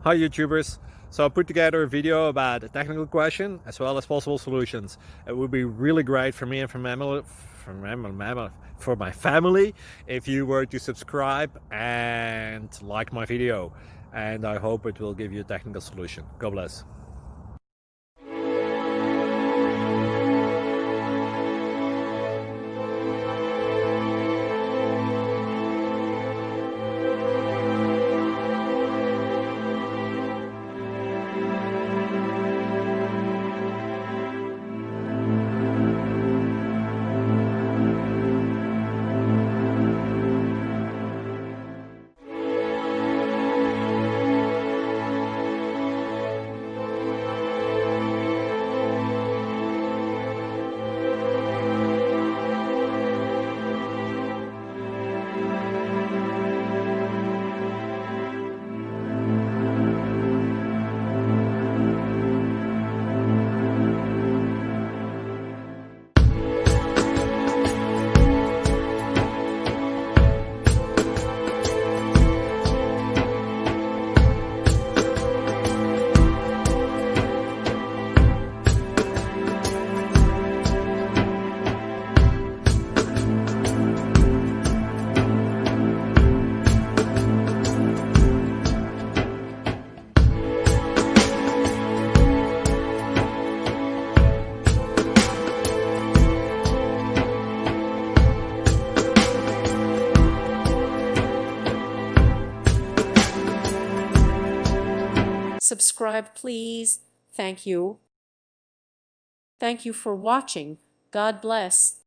Hi YouTubers! So I put together a video about a technical question as well as possible solutions. It would be really great for me and for my family if you were to subscribe and like my video, and I hope it will give you a technical solution. God bless. Subscribe, please. Thank you. Thank you for watching. God bless.